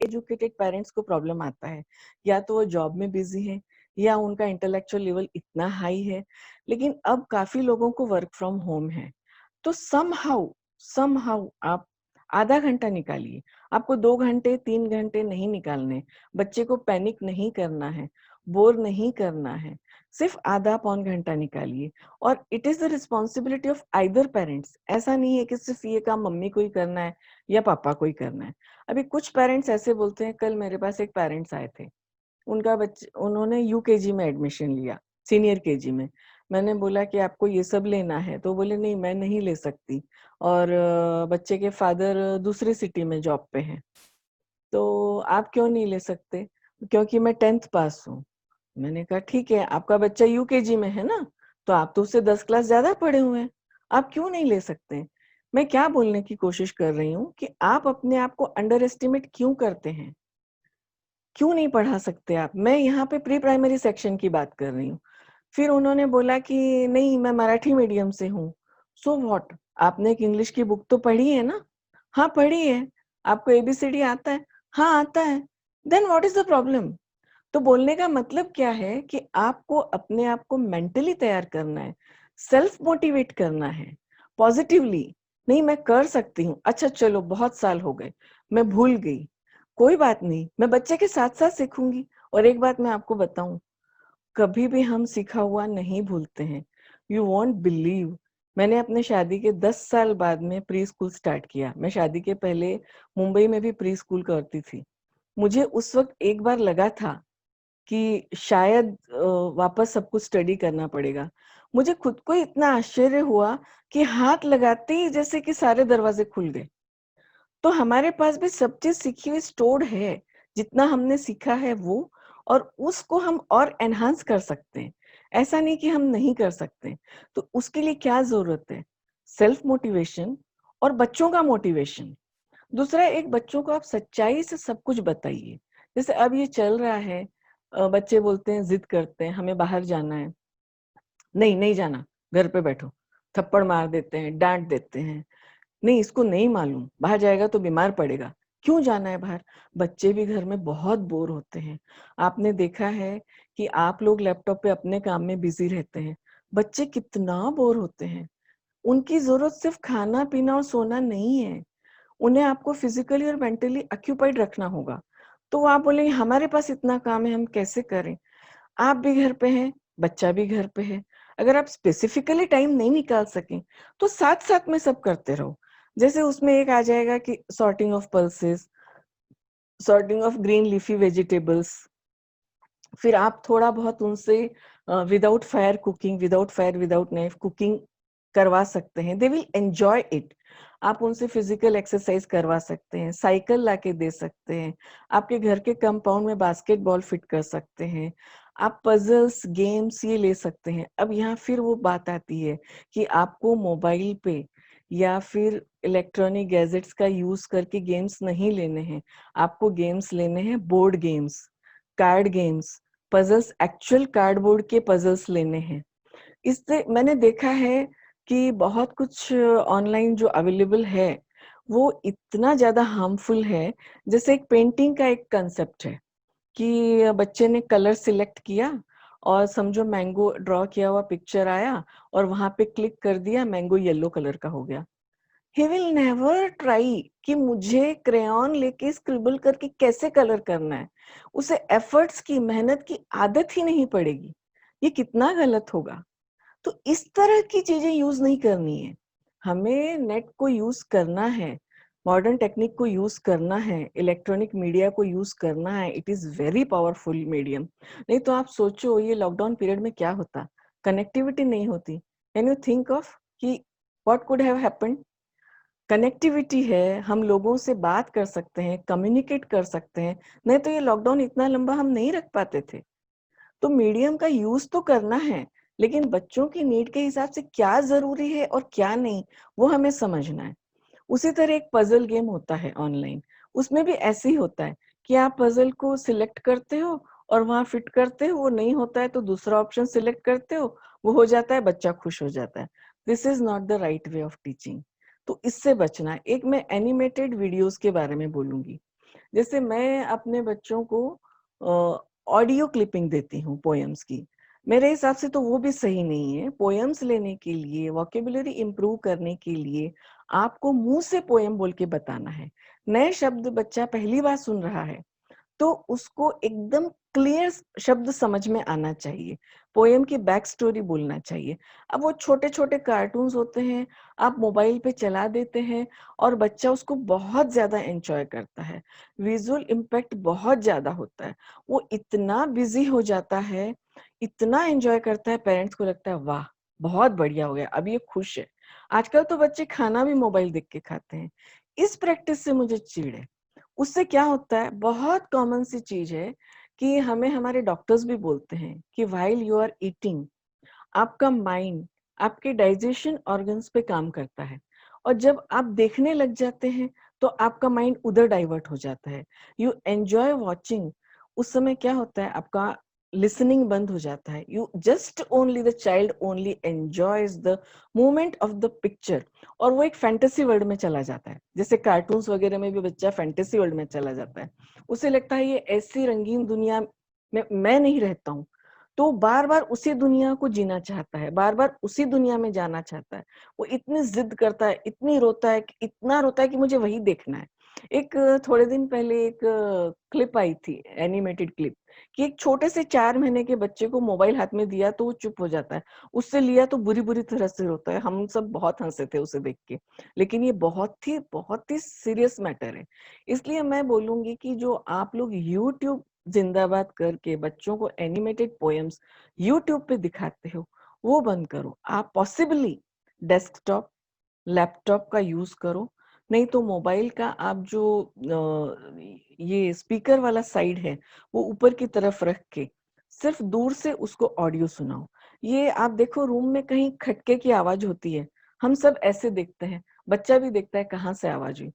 Educated parents को problem आता है, या तो वो जॉब में बिजी है या उनका इंटेलेक्चुअल लेवल इतना हाई है। लेकिन अब काफी लोगों को वर्क फ्रॉम होम है, तो समहाउ समहाउ आप आधा घंटा निकालिए। आपको 2 घंटे 3 घंटे नहीं निकालने, बच्चे को पैनिक नहीं करना है, बोर नहीं करना है, सिर्फ आधा पौन घंटा निकालिए। और it is the responsibility of either parents. ऐसा नहीं है कि सिर्फ ये काम मम्मी को ही करना है या पापा को ही करना है। अभी कुछ पेरेंट्स ऐसे बोलते हैं, कल मेरे पास एक पेरेंट्स आए थे, उनका बच्चे उन्होंने यूकेजी में एडमिशन लिया, सीनियर केजी में। मैंने बोला कि आपको ये सब लेना है, तो बोले नहीं मैं नहीं ले सकती, और बच्चे के फादर दूसरी सिटी में जॉब पे हैं, तो आप क्यों नहीं ले सकते? क्योंकि मैं 10th पास हूँ। मैंने कहा ठीक है, आपका बच्चा यूकेजी में है ना, तो आप तो उससे 10 क्लास ज्यादा पढ़े हुए हैं, आप क्यों नहीं ले सकते? मैं क्या बोलने की कोशिश कर रही हूँ कि आप अपने आप को अंडर एस्टिमेट क्यों करते हैं? क्यों नहीं पढ़ा सकते आप? मैं यहाँ पे प्री प्राइमरी सेक्शन की बात कर रही हूँ। फिर उन्होंने बोला कि नहीं मैं मराठी मीडियम से हूँ। So what? आपने एक इंग्लिश की बुक तो पढ़ी है ना? हाँ पढ़ी है। आपको एबीसीडी आता है? हाँ आता है। Then what is the problem? तो बोलने का मतलब क्या है कि आपको अपने आप को मेंटली तैयार करना है, सेल्फ मोटिवेट करना है, पॉजिटिवली। नहीं मैं कर सकती हूँ, अच्छा चलो बहुत साल हो गए, मैं भूल गई, कोई बात नहीं, मैं बच्चे के साथ साथ सीखूंगी। और एक बात मैं आपको बताऊं, कभी भी हम सीखा हुआ नहीं भूलते हैं। यू वॉन्ट बिलीव, मैंने अपने शादी के 10 साल बाद में प्री स्कूल स्टार्ट किया। मैं शादी के पहले मुंबई में भी प्री स्कूल करती थी। मुझे उस वक्त एक बार लगा था कि शायद वापस सब कुछ स्टडी करना पड़ेगा। मुझे खुद को इतना आश्चर्य हुआ कि हाथ लगाते ही जैसे कि सारे दरवाजे खुल गए। तो हमारे पास भी सब चीज सीखी हुई स्टोर्ड है, जितना हमने सीखा है वो, और उसको हम और एनहांस कर सकते हैं। ऐसा नहीं कि हम नहीं कर सकते। तो उसके लिए क्या जरूरत है? सेल्फ मोटिवेशन और बच्चों का मोटिवेशन। दूसरा, एक बच्चों को आप सच्चाई से सब कुछ बताइए। जैसे अब ये चल रहा है, बच्चे बोलते हैं, जिद करते हैं हमें बाहर जाना है, नहीं नहीं जाना, घर पे बैठो, थप्पड़ मार देते हैं, डांट देते हैं। नहीं इसको नहीं मालूम, बाहर जाएगा तो बीमार पड़ेगा, क्यों जाना है बाहर? बच्चे भी घर में बहुत बोर होते हैं। आपने देखा है कि आप लोग लैपटॉप पे अपने काम में बिजी रहते हैं, बच्चे कितना बोर होते हैं। उनकी जरूरत सिर्फ खाना पीना और सोना नहीं है, उन्हें आपको फिजिकली और मेंटली ऑक्यूपाइड रखना होगा। तो आप बोलेंगे हमारे पास इतना काम है, हम कैसे करें? आप भी घर पे हैं, बच्चा भी घर पे है। अगर आप स्पेसिफिकली टाइम नहीं निकाल सकें, तो साथ साथ में सब करते रहो। जैसे उसमें एक आ जाएगा कि sorting of pulses, sorting of green leafy vegetables. फिर आप थोड़ा बहुत उनसे without fire cooking, without fire without knife cooking करवा सकते हैं, दे विल एंजॉय इट। आप उनसे फिजिकल एक्सरसाइज करवा सकते हैं, साइकिल लाके दे सकते हैं, आपके घर के कंपाउंड में बास्केटबॉल फिट कर सकते हैं, आप पजल्स गेम्स ये ले सकते हैं। अब यहाँ फिर वो बात आती है कि आपको मोबाइल पे या फिर इलेक्ट्रॉनिक गैजेट्स का यूज करके गेम्स नहीं लेने हैं, आपको गेम्स लेने हैं, board games, card games, puzzles, actual cardboard के पजल्स लेने हैं। इससे मैंने देखा है कि बहुत कुछ ऑनलाइन जो अवेलेबल है वो इतना ज्यादा हार्मफुल है। जैसे एक पेंटिंग का एक कंसेप्ट है कि बच्चे ने कलर सिलेक्ट किया और समझो मैंगो ड्रॉ किया हुआ पिक्चर आया और वहां पे क्लिक कर दिया, मैंगो येलो कलर का हो गया। ही विल नेवर ट्राई कि मुझे क्रेयॉन लेके स्क्रिबल करके कैसे कलर करना है। उसे एफर्ट्स की, मेहनत की आदत ही नहीं पड़ेगी। ये कितना गलत होगा। तो इस तरह की चीजें यूज नहीं करनी है। हमें नेट को यूज करना है, मॉडर्न टेक्निक को यूज करना है, इलेक्ट्रॉनिक मीडिया को यूज करना है। It is very powerful medium. नहीं तो आप सोचो ये लॉकडाउन पीरियड में क्या होता, कनेक्टिविटी नहीं होती। कैन यू थिंक ऑफ कि what could have happened? Connectivity है, हम लोगों से बात कर सकते हैं, कम्युनिकेट कर सकते हैं। नहीं तो ये लॉकडाउन इतना लंबा हम नहीं रख पाते थे। तो मीडियम का यूज तो करना है, लेकिन बच्चों की नीड के हिसाब से क्या जरूरी है और क्या नहीं, वो हमें समझना है। उसी तरह एक पजल गेम होता है ऑनलाइन, उसमें भी ऐसे ही होता है कि आप पजल को सिलेक्ट करते हो और वहां फिट करते हो, वो नहीं होता है तो दूसरा ऑप्शन सिलेक्ट करते हो, वो हो जाता है, बच्चा खुश हो जाता है। This is not the right way of teaching. तो इससे बचना है। एक मैं एनिमेटेड वीडियोस के बारे में बोलूंगी। जैसे मैं अपने बच्चों को ऑडियो क्लिपिंग देती हूँ पोएम्स की। मेरे हिसाब से तो वो भी सही नहीं है। पोएम्स लेने के लिए, वोकैब्युलरी इम्प्रूव करने के लिए आपको मुँह से पोएम बोल के बताना है। नए शब्द बच्चा पहली बार सुन रहा है, तो उसको एकदम क्लियर शब्द समझ में आना चाहिए। पोएम की बैक स्टोरी बोलना चाहिए। अब वो छोटे-छोटे कार्टून्स होते हैं, आप मोबाइल पे चला देते हैं और बच्चा उसको बहुत ज़्यादा एन्जॉय करता है। विज़ुअल इम्पैक्ट बहुत ज़्यादा होता है। वो इतना बिज़ी हो जाता है, इतना एन्जॉय करता है, पेरेंट्स को लगता है वाह! बहुत बढ़िया हो गया, अब ये खुश है। आजकल तो बच्चे खाना भी मोबाइल देख के खाते हैं। इस प्रैक्टिस से मुझे चिढ़ है। उससे क्या होता है, बहुत कॉमन सी चीज़ है कि हमें हमारे डॉक्टर्स भी बोलते हैं कि व्हाइल यू आर ईटिंग, आपका माइंड, आपके डाइजेशन ऑर्गन्स पे काम करता है और जब आप देखने लग जाते हैं, तो आपका माइंड उधर डाइवर्ट हो जाता है। यू एन्जॉय वॉचिंग, उस समय क्या होता है, आपका लिसनिंग बंद हो जाता है। You just only the child only enjoys the moment of the picture और वो एक फैंटेसी वर्ल्ड में चला जाता है। जैसे कार्टून्स वगैरह में भी बच्चा फैंटेसी वर्ल्ड में चला जाता है। उसे लगता है ये ऐसी रंगीन दुनिया में मैं नहीं रहता हूँ। तो बार-बार उसी दुनिया को जीना चाहता है, बार-बार उसी दुनिया में जाना चाहता है। वो इतनी ज़िद करता है, इतनी रोता है, इतना रोता है कि मुझे वही देखना है। एक थोड़े दिन पहले एक क्लिप आई थी, एनिमेटेड क्लिप, कि एक छोटे से 4 महीने के बच्चे को मोबाइल हाथ में दिया तो वो चुप हो जाता है। उससे लिया तो बुरी-बुरी तरह से रोता है। हम सब बहुत हँसे थे उसे देख के। लेकिन ये बहुत ही सीरियस मैटर है। इसलिए मैं बोलूँगी कि जो आप लोग यूट्यूब ज़िंदाबाद करके बच्चों को एनिमेटेड पोएम्स यूट्यूब पे दिखाते हो, वो बंद करो। आप पॉसिबली डेस्कटॉप, लैपटॉप का यूज़ करो, नहीं तो मोबाइल का आप जो ये स्पीकर वाला साइड है, वो ऊपर की तरफ रख के सिर्फ़ दूर से उसको ऑडियो सुनाओ। ये आप देखो रूम में कहीं खटके की आवाज़ होती है, हम सब ऐसे देखते हैं, बच्चा भी देखता है कहाँ से आवाज़ हुई।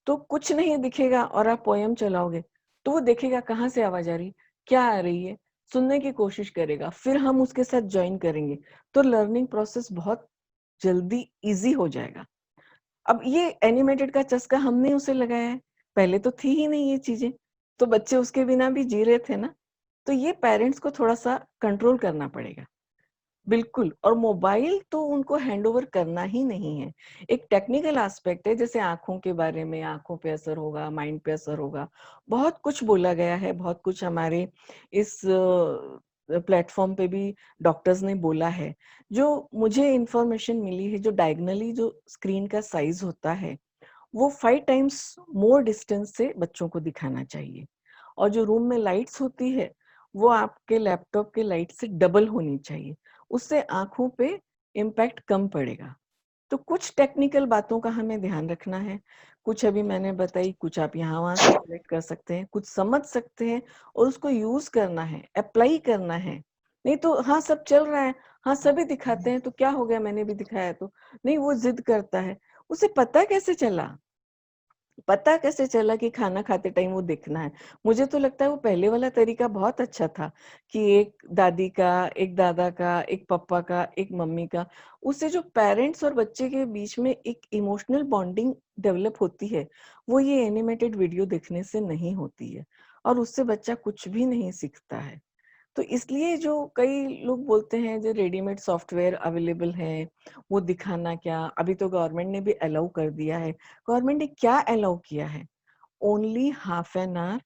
तो कुछ नहीं दिखेगा और आप पोएम चलाओगे, तो वो देखेगा कहाँ से आवाज़ आ रही, क्या आ रही है, सुनने की कोशिश करेगा, फिर हम उसके साथ जॉइन करेंगे, तो लर्निंग प्रोसेस बहुत जल्दी ईज़ी हो जाएगा। अब ये एनिमेटेड का चस्का हमने उसे लगाया है, पहले तो थी ही नहीं ये चीज़ें, तो बच्चे उसके बिना भी जी रहे थे ना, तो ये पेरेंट्स को थोड़ा-सा कंट्रोल करना पड़ेगा। बिल्कुल, और मोबाइल तो उनको हैंडओवर करना ही नहीं है। एक टेक्निकल एस्पेक्ट है जैसे आँखों के बारे में, आँखों पे असर होगा, माइंड पे असर होगा, बहुत कुछ बोला गया है, बहुत कुछ हमारे इस प्लेटफ़ॉर्म पे भी डॉक्टर्स ने बोला है। जो मुझे इन्फॉर्मेशन मिली है, जो डायगोनली जो स्क्रीन का साइज़ होता है, वो 5 टाइम्स मोर डिस्टेंस से बच्चों को दिखाना चाहिए और जो रूम में लाइट्स होती है, वो आपके लैपटॉप के लाइट से डबल होनी चाहिए। उससे आँखों पे इम्पैक्ट कम पड़ेगा। तो कुछ टेक्निकल बातों का हमें ध्यान रखना है। कुछ अभी मैंने बताई, कुछ आप यहाँ-वहाँ से कलेक्ट कर सकते हैं, कुछ समझ सकते हैं और उसको यूज़ करना है, अप्लाई करना है। नहीं तो हाँ, सब चल रहा है, हाँ, सभी दिखाते हैं तो क्या हो गया मैंने भी दिखाया तो। नहीं, वो ज़िद करता है। उसे पता कैसे चला? पता कैसे चला कि खाना खाते टाइम वो देखना है? मुझे तो लगता है वो पहले वाला तरीका बहुत अच्छा था कि एक दादी का, एक दादा का, एक पापा का, एक मम्मी का, उससे जो पेरेंट्स और बच्चे के बीच में एक इमोशनल बॉन्डिंग डेवलप होती है, वो ये एनिमेटेड वीडियो देखने से नहीं होती है और उससे बच्चा कुछ भी नहीं सीखता है। तो इसलिए जो कई लोग बोलते हैं जो रेडीमेड सॉफ्टवेयर अवेलेबल है, वो दिखाना क्या? अभी तो गवर्नमेंट ने भी अलाउ कर दिया है। गवर्नमेंट ने क्या अलाउ किया है? Only half an hour,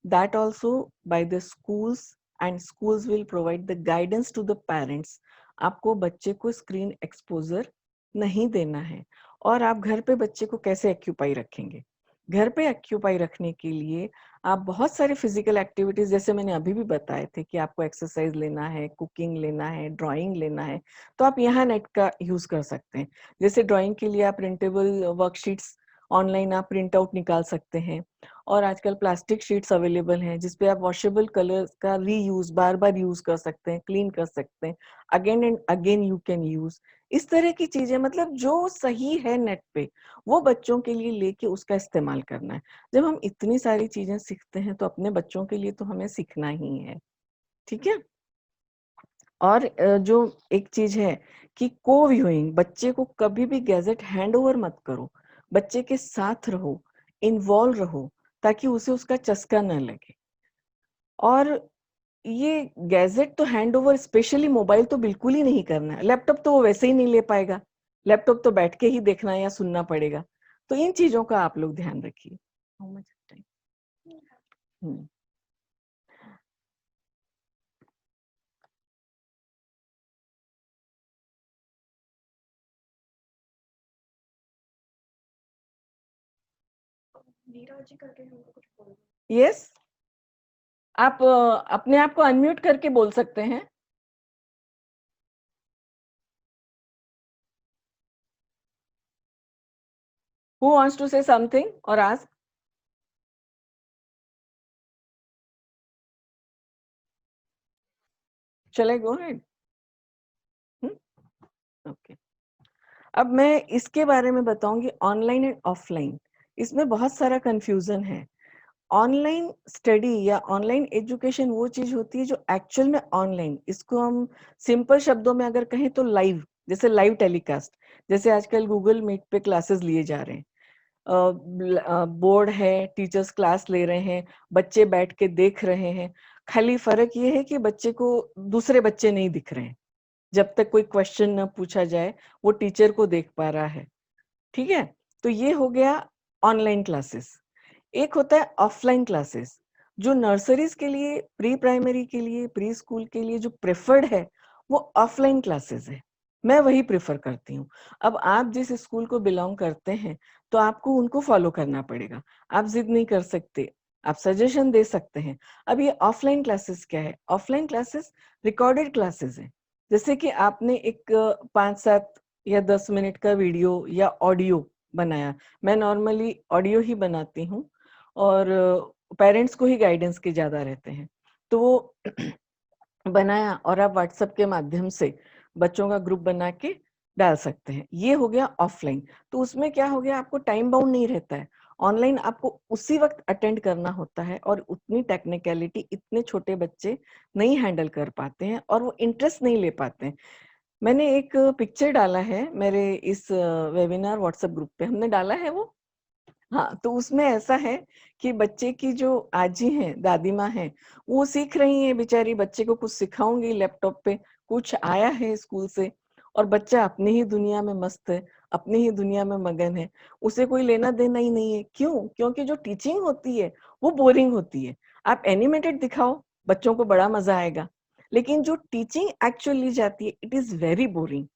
that also by the schools and schools will provide the guidance to the parents. आपको बच्चे को स्क्रीन एक्सपोज़र नहीं देना है और आप घर पे बच्चे को कैसे ऑक्यूपाई रखेंगे? घर पे ऑक्यूपाई रखने के लिए आप बहुत सारे फिजिकल एक्टिविटीज़ जैसे मैंने अभी भी बताए थे कि आपको एक्सरसाइज़ लेना है, कुकिंग लेना है, ड्राइंग लेना है, तो आप यहाँ नेट का यूज़ कर सकते हैं। जैसे ड्राइंग के लिए आप प्रिंटेबल वर्कशीट्स ऑनलाइन आप प्रिंट आउट निकाल सकते हैं और आजकल प्लास्टिक शीट्स अवेलेबल हैं जिस पे आप वॉशेबल कलर्स का रीयूज़ बार-बार यूज़ कर सकते हैं, क्लीन कर सकते हैं। Again and again you can use. इस तरह की चीज़ें मतलब जो सही है नेट पे, वो बच्चों के लिए लेके उसका इस्तेमाल करना है। जब हम इतनी सारी चीज़ें सीखते हैं तो अपने बच्चों के लिए तो हमें सीखना ही है, ठीक है? और जो एक चीज़ है कि को-व्यूइंग बच्चे को कभी भी गैजेट हैंडओवर मत करो। बच्चे के साथ रहो, इन्वॉल्व रहो, ताकि उसे उसका चस्का न लगे। और ये गैजेट तो हैंडओवर स्पेशली मोबाइल तो बिल्कुल ही नहीं करना है। लैपटॉप तो वो वैसे ही नहीं ले पाएगा। लैपटॉप तो बैठ के ही देखना या सुनना पड़ेगा। तो इन चीज़ों का आप लोग ध्यान रखिए। How much time? Hmm. Yes, आप अपने आप को अनम्यूट करके बोल सकते हैं। Who wants to say something और ask? Shall I go ahead? Hmm, okay. अब मैं इसके बारे में बताऊँगी ऑनलाइन एंड ऑफलाइन। इसमें बहुत सारा कन्फ्यूज़न है। ऑनलाइन स्टडी या ऑनलाइन एजुकेशन वो चीज़ होती है जो एक्चुअल में ऑनलाइन, इसको हम सिंपल शब्दों में अगर कहें तो लाइव, जैसे लाइव टेलीकास्ट, जैसे आजकल गूगल मीट पे क्लासेस लिए जा रहे हैं। बोर्ड है, टीचर्स क्लास ले रहे हैं, बच्चे बैठ के देख रहे हैं। खाली फ़र्क ये है कि बच्चे को दूसरे बच्चे नहीं दिख रहे हैं। जब तक कोई क्वेश्चन ना पूछा जाए, वो टीचर को देख पा रहा है। ठीक है? तो ये हो गया ऑनलाइन क्लासेस। एक होता है ऑफलाइन क्लासेस, जो नर्सरीज़ के लिए, प्री प्राइमरी के लिए, प्री स्कूल के लिए जो प्रेफर्ड है, वो ऑफलाइन क्लासेस है। मैं वही प्रेफ़र करती हूँ। अब आप जिस स्कूल को बिलॉन्ग करते हैं, तो आपको उनको फ़ॉलो करना पड़ेगा। आप ज़िद नहीं कर सकते, आप सजेशन दे सकते हैं। अब ये ऑफलाइन क्लासेस क्या है? ऑफलाइन क्लासेस रिकॉर्डेड क्लासेस हैं। जैसे कि आपने एक 5-7 या 10 मिनट का वीडियो या ऑडियो बनाया। मैं नॉर्मली ऑडियो ही बनाती हूँ और पेरेंट्स को ही गाइडेंस के ज़्यादा रहते हैं। तो वो बनाया और आप व्हाट्सएप के माध्यम से बच्चों का ग्रुप बना के डाल सकते हैं। ये हो गया ऑफलाइन। तो उसमें क्या हो गया, आपको टाइम बाउंड नहीं रहता है। ऑनलाइन आपको उसी वक़्त अटेंड करना होता है और उतनी टेक्निकैलिटी इतने छोटे बच्चे नहीं हैंडल कर पाते हैं और वो इंटरेस्ट नहीं ले पाते हैं। मैंने एक पिक्चर डाला है मेरे इस वेबिनार व्हाट्सएप ग्रुप पे, हमने डाला है वो? हाँ, तो उसमें ऐसा है कि बच्चे की जो आजी हैं, दादी माँ हैं, वो सीख रही हैं बेचारी, बच्चे को कुछ सिखाऊँगी लैपटॉप पे, कुछ आया है स्कूल से और बच्चा अपनी ही दुनिया में मस्त है, अपनी ही दुनिया में मगन है। उसे कोई लेना-देना ही नहीं है। क्यों? क्योंकि जो टीचिंग होती है, वो बोरिंग होती है। आप एनिमेटेड दिखाओ, बच्चों को बड़ा मज़ा आएगा। लेकिन जो टीचिंग एक्चुअल ली जाती है, इट इज़ वेरी बोरिंग।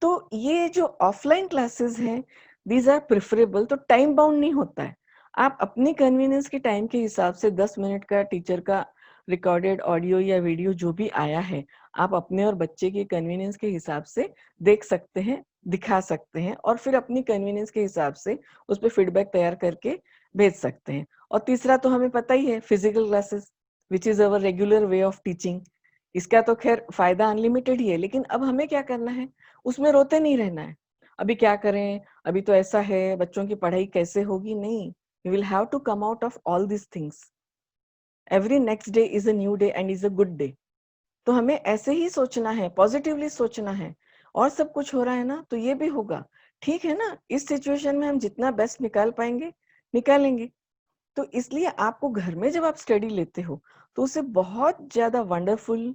तो ये जो ऑफलाइन क्लासेस हैं, दीज़ आर प्रेफरेबल, तो टाइम बाउंड नहीं होता है। आप अपनी कन्वीनियंस के टाइम के हिसाब से 10 मिनट का टीचर का रिकॉर्डेड ऑडियो या वीडियो जो भी आया है, आप अपने और बच्चे के कन्वीनियंस के हिसाब से देख सकते हैं, दिखा सकते हैं और फिर अपनी कन्वीनियंस के हिसाब से उस पे फीडबैक तैयार करके भेज सकते हैं। और तीसरा तो हमें पता ही है, physical classes which is our regular way of teaching. इसका तो ख़ैर फ़ायदा अनलिमिटेड ही है, लेकिन अब हमें क्या करना है, उसमें रोते नहीं रहना है। अभी क्या करें, अभी तो ऐसा है, बच्चों की पढ़ाई कैसे होगी? नहीं, we will have to come out of all these things. Every next day is a new day and is a good day. तो हमें ऐसे ही सोचना है, पॉज़िटिवली सोचना है और सब कुछ हो रहा है ना, तो ये भी होगा। ठीक है ना? इस सिचुएशन में हम जितना बेस्ट निकाल पाएँगे, निकालेंगे। तो इसलिए आपको घर में जब आप स्टडी लेते हो, तो उसे बहुत ज़्यादा वंडरफुल,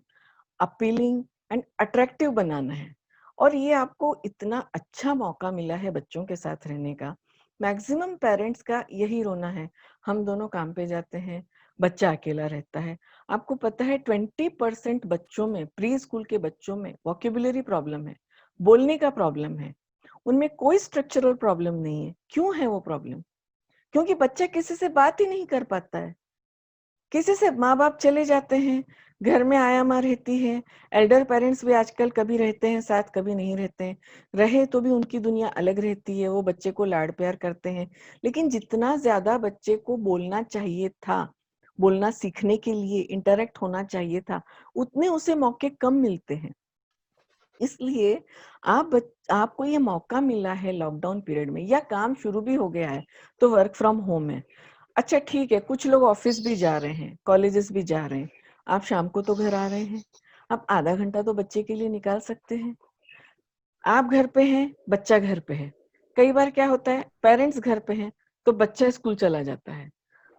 अपीलिंग एंड अट्रैक्टिव बनाना है और ये आपको इतना अच्छा मौका मिला है बच्चों के साथ रहने का। मैक्सिमम पेरेंट्स का यही रोना है, हम दोनों काम पे जाते हैं, बच्चा अकेला रहता है। आपको पता है 20% बच्चों में, प्री स्कूल के बच्चों में वोकैब्युलरी प्रॉब्लम है, बोलने का प्रॉब्लम है। उनमें कोई स्ट्रक्चरल प्रॉब्लम नहीं है। क्यों है वो प्रॉब्लम? क्योंकि बच्चा किसी से बात ही नहीं कर पाता है। किसी से माँ-बाप चले जाते हैं, घर में आया-माँ रहती है, एल्डर पेरेंट्स भी आजकल कभी रहते हैं साथ, कभी नहीं रहते हैं। रहे तो भी उनकी दुनिया अलग रहती है, वो बच्चे को लाड-प्यार करते हैं। लेकिन जितना ज़्यादा बच्चे को बोलना चाहिए था, बोलना सीखने के लिए इंटरैक्ट होना चाहिए था, उतने उसे मौके कम मिलते हैं। इसलिए आपको ये मौका मिला है लॉकडाउन पीरियड में या काम शुरू भी हो गया है, तो वर्क फ्रॉम होम है। अच्छा ठीक है, कुछ लोग ऑफ़िस भी जा रहे हैं, कॉलेजेस भी जा रहे हैं। आप शाम को तो घर आ रहे हैं, आप आधा घंटा तो बच्चे के लिए निकाल सकते हैं। आप घर पे हैं, बच्चा घर पे है। कई बार क्या होता है, पेरेंट्स घर पे हैं, तो बच्चा स्कूल चला जाता है।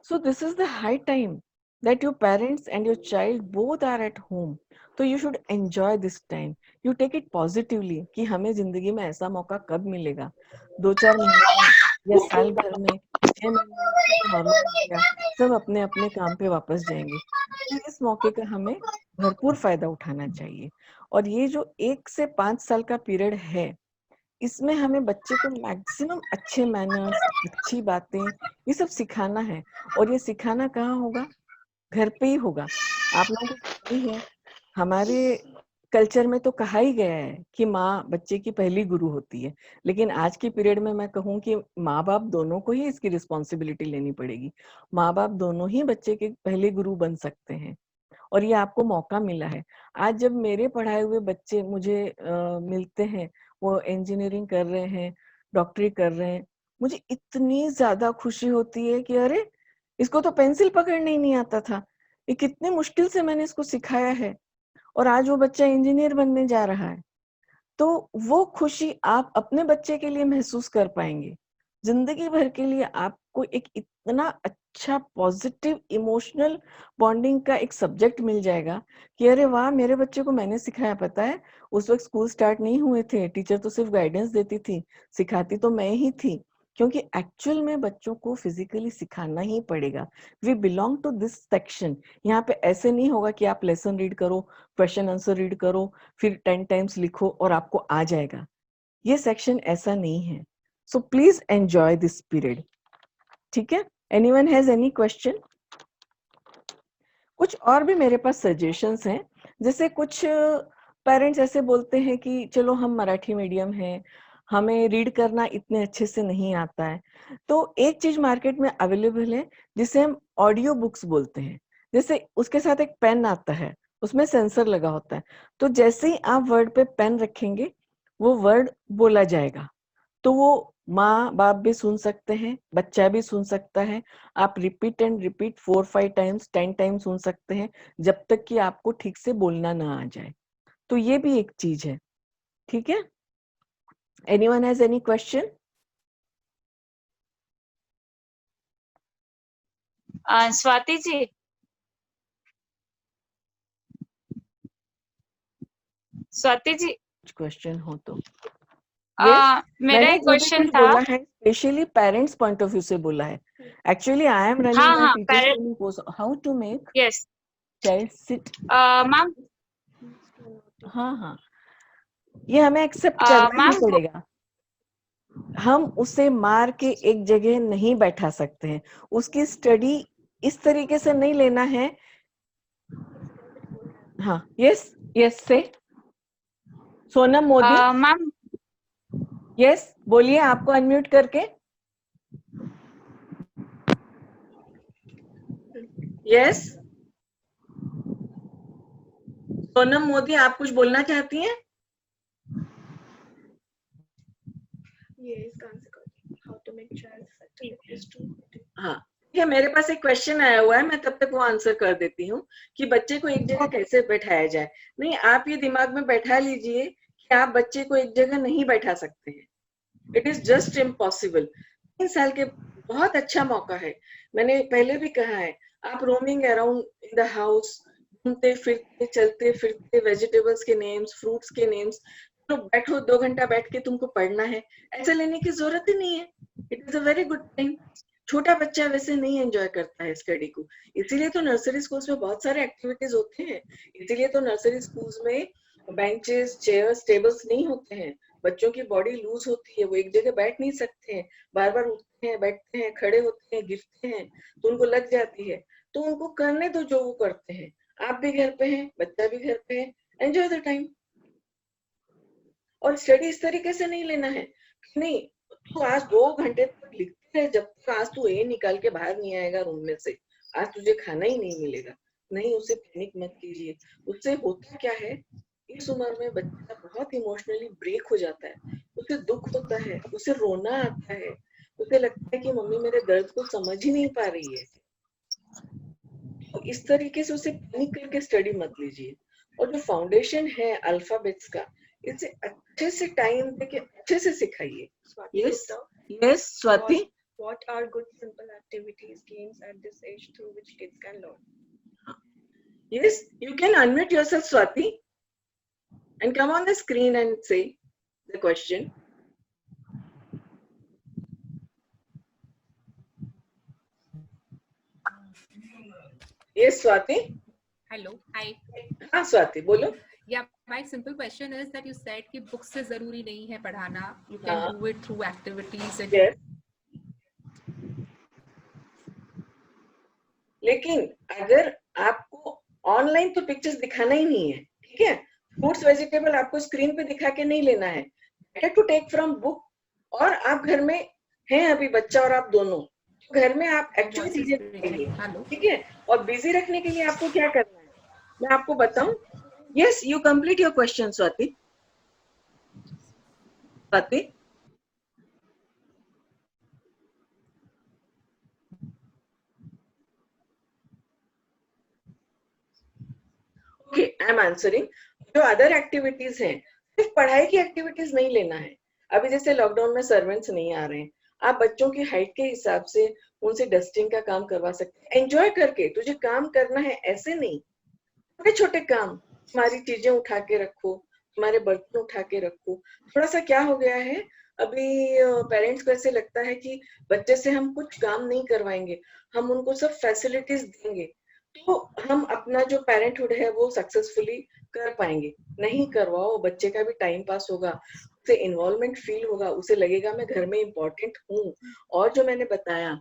So this is the high time that your parents and your child both are at home. So you should enjoy this time. You take it positively कि हमें जिंदगी में ऐसा मौका कब मिलेगा, 2-4 महीने में या साल भर में, 6 महीने में सब नॉर्मल हो गया, सब अपने अपने काम पे वापस जाएंगे। तो इस मौके का हमें भरपूर फायदा उठाना चाहिए। और ये जो 1 से 5 साल का पीरियड है, इसमें हमें बच्चे को मैक्सिमम अच्छे मैनर्स, अच्छी बातें, ये सब सिखाना है। और ये सिखाना कहाँ होगा? घर पे ही होगा। आप लोगों को पता ही है, हमारे कल्चर में तो कहा ही गया है कि माँ बच्चे की पहली गुरु होती है। लेकिन आज के पीरियड में मैं कहूँ कि माँ-बाप दोनों को ही इसकी रिस्पॉन्सिबिलिटी लेनी पड़ेगी। माँ-बाप दोनों ही बच्चे के पहले गुरु बन सकते हैं। और ये आपको मौका मिला है। आज जब मेरे पढ़ाए हुए बच्चे मुझे मिलते हैं, वो इंजीनियरिंग कर रहे हैं, डॉक्टरी कर रहे हैं, मुझे इतनी ज़्यादा खुशी होती है कि अरे! इसको तो पेंसिल पकड़ने ही नहीं आता था। ये कितने मुश्किल से मैंने इसको सिखाया है और आज वो बच्चा इंजीनियर बनने जा रहा है। तो वो खुशी आप अपने बच्चे के लिए महसूस कर पाएँगे। ज़िंदगी भर के लिए आपको एक इतना अच्छा पॉज़िटिव इमोशनल बॉन्डिंग का एक सब्जेक्ट मिल जाएगा कि अरे वाह! मेरे बच्चे को मैंने सिखाया पता है, उस वक़्त स्कूल स्टार्ट नहीं हुए थे, टीचर तो सिर्फ़ गाइडेंस देती थी, सिखाती तो मैं ही थी। क्योंकि एक्चुअल में बच्चों को फिज़िकली सिखाना ही पड़ेगा। We belong to this section. यहाँ पे ऐसे नहीं होगा कि आप लेसन रीड करो, क्वेश्चन आंसर रीड करो, फिर 10 टाइम्स लिखो और आपको आ जाएगा। ये सेक्शन ऐसा नहीं है। So please enjoy this period. ठीक है? Anyone has any question? कुछ और भी मेरे पास सजेशंस हैं। जैसे कुछ पेरेंट्स ऐसे बोलते हैं कि चलो हम मराठी मीडियम हैं, हमें रीड करना इतने अच्छे से नहीं आता है। तो एक चीज़ मार्केट में अवेलेबल है जिसे हम ऑडियो बुक्स बोलते हैं। जैसे उसके साथ एक पेन आता है, उसमें सेंसर लगा होता है। तो जैसे ही आप वर्ड पे पेन रखेंगे, वो वर्ड बोला जाएगा। तो वो माँ-बाप भी सुन सकते हैं, बच्चा भी सुन सकता है। आप repeat and repeat 4-5 times, 10 times सुन सकते हैं, जब तक कि आपको ठीक से बोलना ना आ जाए। तो ये भी एक चीज़ है, ठीक है? Anyone has any question? Swati ji, Swati ji, कुछ क्वेश्चन हो तो? यस, मेरा मैंने एक जो भी क्वेश्चन कुछ था। बोला है specially parents point of view से बोला है। एक्चुअली आई एम हाँ रनिंग अ हाँ, teachers parent, training course, how to make yes. Child sit. Ma'am, हाँ, हाँ, ये हमें एक्सेप्ट करना ही मैम, पड़ेगा। हम उसे मार के एक जगह नहीं बैठा सकते हैं। उसकी स्टडी इस तरीके से नहीं लेना है। हाँ, यस, यस से सोनम मोदी, मैम, यस बोलिए आपको अनम्यूट करके। यस, सोनम मोदी आप कुछ बोलना चाहती हैं? हाँ, ठीक है, मेरे पास एक क्वेश्चन आया हुआ है, मैं तब तक वो आंसर कर देती हूँ कि बच्चे को एक जगह कैसे बैठाया जाए। नहीं, आप ये दिमाग में बैठा लीजिए कि आप बच्चे को एक जगह नहीं बैठा सकते हैं। It is just impossible. 3 साल के बहुत अच्छा मौका है। मैंने पहले भी कहा है, आप roaming around in the house, घूमते फिरते चलते फिरते वेजिटेबल्स के नेम्स, फ्रूट्स के नेम्स, तो बैठो 2 घंटा बैठ के तुमको पढ़ना है, ऐसा लेने की जरूरत ही नहीं है। It is a very good time. छोटा बच्चा वैसे नहीं एंजॉय करता है स्टडी को, इसीलिए तो नर्सरी स्कूल्स में बहुत सारे एक्टिविटीज होते हैं। इसीलिए तो नर्सरी स्कूल्स में बेंचेस, चेयर्स, टेबल्स नहीं होते हैं। बच्चों की बॉडी लूज होती है, वो एक जगह बैठ नहीं सकते हैं, बार बार उठते हैं, बैठते हैं, खड़े होते हैं, गिरते हैं, तो उनको लग जाती है। तो उनको करने दो जो वो करते हैं। आप भी घर पे हैं, बच्चा भी घर पे है, एंजॉय द टाइम। और स्टडी इस तरीके से नहीं लेना है कि नहीं तू आज 2 घंटे तक लिखते रहे, जब तक आज तू ए निकाल के बाहर नहीं आएगा रूम में से, आज तुझे खाना ही नहीं मिलेगा। नहीं, उसे पैनिक मत कीजिए। उससे होता क्या है, इस उम्र में बच्चा बहुत इमोशनली ब्रेक हो जाता है, उसे दुख होता है, उसे रोना आता है, उसे लगता है कि मम्मी मेरे दर्द को समझ ही नहीं पा रही है। तो इस तरीके से उसे पैनिक करके स्टडी मत लीजिए। और जो फाउंडेशन है अल्फाबेट्स का, इसे अच्छे से टाइम देके अच्छे से सिखाइए। Yes, yes Swati. what are good simple activities, games at this age through which kids can learn? Yes, you can unmute yourself, Swati, and come on the screen and say the question. Yes, Swati. Hello, hi. हाँ Swati, बोलो. Yeah, my simple question is that you said कि books से जरूरी नहीं है पढ़ाना. You can हाँ. do it through activities and Yes. लेकिन अगर आपको ऑनलाइन तो पिक्चर्स दिखाना ही नहीं है, ठीक है? फ्रूट्स वेजिटेबल आपको स्क्रीन पे दिखा के नहीं लेना है. Better to take from book. और आप घर में हैं अभी बच्चा और आप दोनों, तो घर में आप एक्चुअली चीजें देखेंगे, ठीक है? और बिजी रखने के लिए आपको क्या करना है मैं आपको बताऊं. Yes, you complete your question Swati. Swati, okay, I am answering. जो अदर एक्टिविटीज हैं, सिर्फ पढ़ाई की एक्टिविटीज नहीं लेना है. अभी जैसे लॉकडाउन में सर्वेंट्स नहीं आ रहे हैं, आप बच्चों की हाइट के हिसाब से उनसे डस्टिंग का काम करवा सकते हैं. एंजॉय करके तुझे काम करना है ऐसे नहीं, छोटे छोटे काम. तुम्हारी चीजें उठा के रखो, तुम्हारे बर्तन उठा के रखो. थोड़ा सा क्या हो गया है अभी, पेरेंट्स को ऐसे लगता है कि बच्चे से हम कुछ काम नहीं करवाएंगे, हम उनको सब फैसिलिटीज देंगे तो हम अपना जो पेरेंटहुड है वो सक्सेसफुली कर पाएंगे. नहीं करवाओ, बच्चे का भी टाइम पास होगा, उसे इन्वॉल्वमेंट फील होगा, उसे लगेगा मैं घर में इम्पोर्टेंट हूँ. और जो मैंने बताया,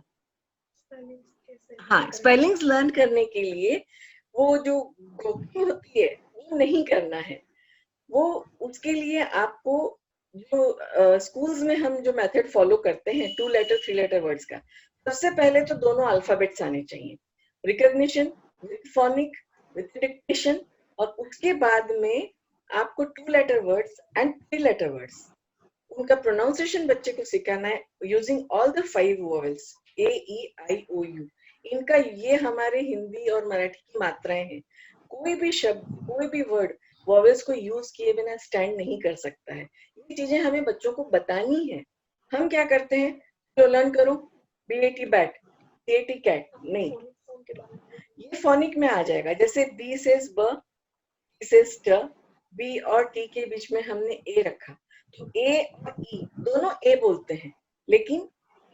हाँ, स्पेलिंग्स लर्न करने के लिए वो जो ग्रुपिंग होती है वो नहीं करना है. वो उसके लिए आपको जो स्कूल्स में हम जो मेथड फॉलो करते हैं 2 लेटर 3 लेटर वर्ड्स का, सबसे पहले तो दोनों अल्फाबेट्स आने चाहिए. Recognition with phonic with dictation. और उसके बाद में आपको 2 letter words and 3 letter words, उनका प्रोनाउंसिएशन बच्चे को सिखाना है using all the 5 vowels A E I O U. इनका ये हमारे हिंदी और मराठी की मात्राएं हैं. कोई भी शब्द, कोई भी वर्ड वोवेल्स को यूज किए बिना स्टैंड नहीं कर सकता है. ये चीजें हमें बच्चों को बतानी है. हम क्या करते हैं, तो लर्न करो BAT बैट, CAT कैट, नहीं, ये फोनिक में आ जाएगा. जैसे बी सेज ब, टी सेज ट, बी और टी के बीच में हमने ए रखा, तो ए और ई दोनों ए बोलते हैं, लेकिन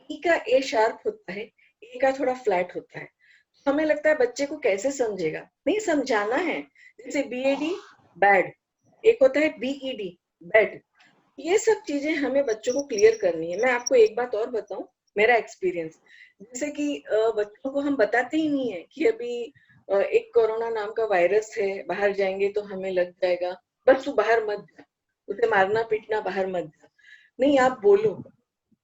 ई का ए शार्प होता है, ए का थोड़ा फ्लैट होता है. तो हमें लगता है बच्चे को कैसे समझेगा, नहीं समझाना है. जैसे BAD बैड, एक होता है BED बेड. ये सब चीजें हमें बच्चों को क्लियर करनी है. मैं आपको एक बात और बताऊं, मेरा एक्सपीरियंस, जैसे कि बच्चों को हम बताते ही नहीं है कि अभी एक कोरोना नाम का वायरस है, बाहर जाएंगे तो हमें लग जाएगा, बस तू बाहर मत जा, उसे मारना पीटना बाहर मत जा. नहीं, आप बोलो,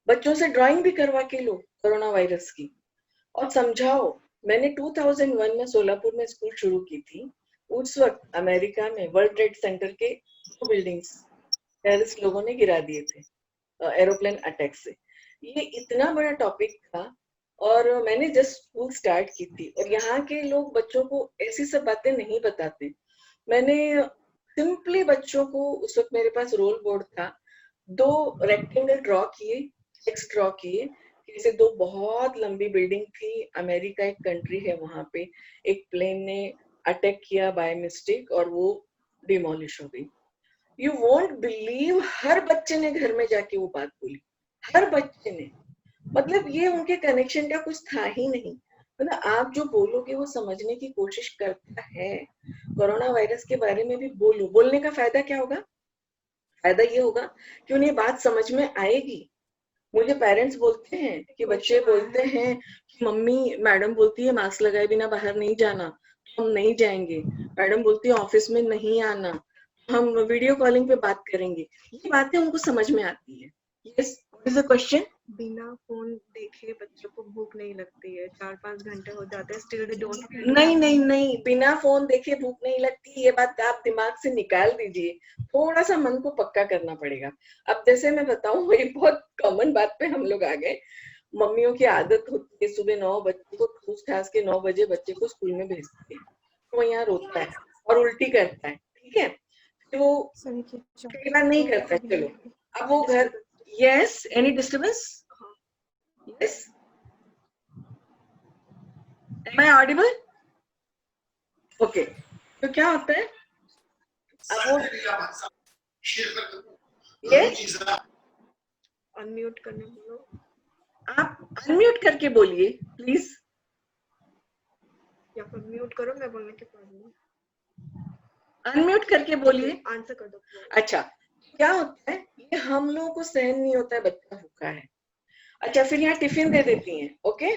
बच्चों से ड्राइंग भी करवा के लो कोरोना वायरस की और समझाओ. मैंने 2001 में सोलापुर में स्कूल शुरू की थी. उस वक्त अमेरिका में वर्ल्ड ट्रेड सेंटर के 2 बिल्डिंग्स टेररिस्ट लोगों ने गिरा दिए थे एरोप्लेन अटैक से. ये इतना बड़ा टॉपिक था और मैंने जस्ट स्कूल स्टार्ट की थी और यहाँ के लोग बच्चों को ऐसी सब बातें नहीं बताते. मैंने सिंपली बच्चों को, उस वक्त मेरे पास रोल बोर्ड था, 2 रेक्टेंगल ड्रॉ किए, टेक्स्ट ड्रॉ किए. जैसे 2 बहुत लंबी बिल्डिंग थी, अमेरिका एक कंट्री है, वहां पे एक प्लेन ने अटैक किया बाय मिस्टेक और वो डिमोलिश हो गई. यू वोंट बिलीव, हर बच्चे ने घर में जाके वो बात बोली, हर बच्चे ने. मतलब ये उनके कनेक्शन का कुछ था ही नहीं. मतलब आप जो बोलोगे वो समझने की कोशिश करता है. कोरोना वायरस के बारे में भी बोलो. बोलने का फायदा क्या होगा, फायदा ये होगा कि उन्हें बात समझ में आएगी. मुझे पेरेंट्स बोलते हैं कि बच्चे बोलते हैं कि मम्मी, मैडम बोलती है मास्क लगाए बिना बाहर नहीं जाना, तो हम नहीं जाएंगे. मैडम बोलती है ऑफिस में नहीं आना, हम वीडियो कॉलिंग पे बात करेंगे. ये बातें उनको समझ में आती है. Yes, what is the question? बिना फोन देखे बच्चों को भूख नहीं लगती है, 4-5 घंटे हो जाते हैं, स्टिल दे डोंट. नहीं नहीं नहीं, बिना फोन देखे भूख नहीं लगती, ये बात आप दिमाग से निकाल दीजिए. थोड़ा सा मन को पक्का करना पड़ेगा. अब जैसे मैं बताऊं, एक बहुत कॉमन बात पे हम लोग आ गए. मम्मियों की आदत होती है सुबह 9 बजे को ठूस ठास के 9 बजे बच्चे को स्कूल में भेजती है. वो यहाँ रोता है और उल्टी करता है, ठीक है, तो कई बार नहीं करता है. चलो, अब वो घर, yes, any disturbance, Yes? Am I audible? Okay. तो क्या होता है? अब वो ये अनम्यूट करने बोलो। आप अनम्यूट करके बोलिए प्लीज। या फिर म्यूट करो, मैं बोलने के बाद में अनम्यूट करके बोलिए। आंसर कर दो। अच्छा, क्या होता है, ये हम लोगों को सहन नहीं होता है, बच्चा भूखा है। अच्छा, फिर यहाँ टिफिन दे देती हैं, ओके,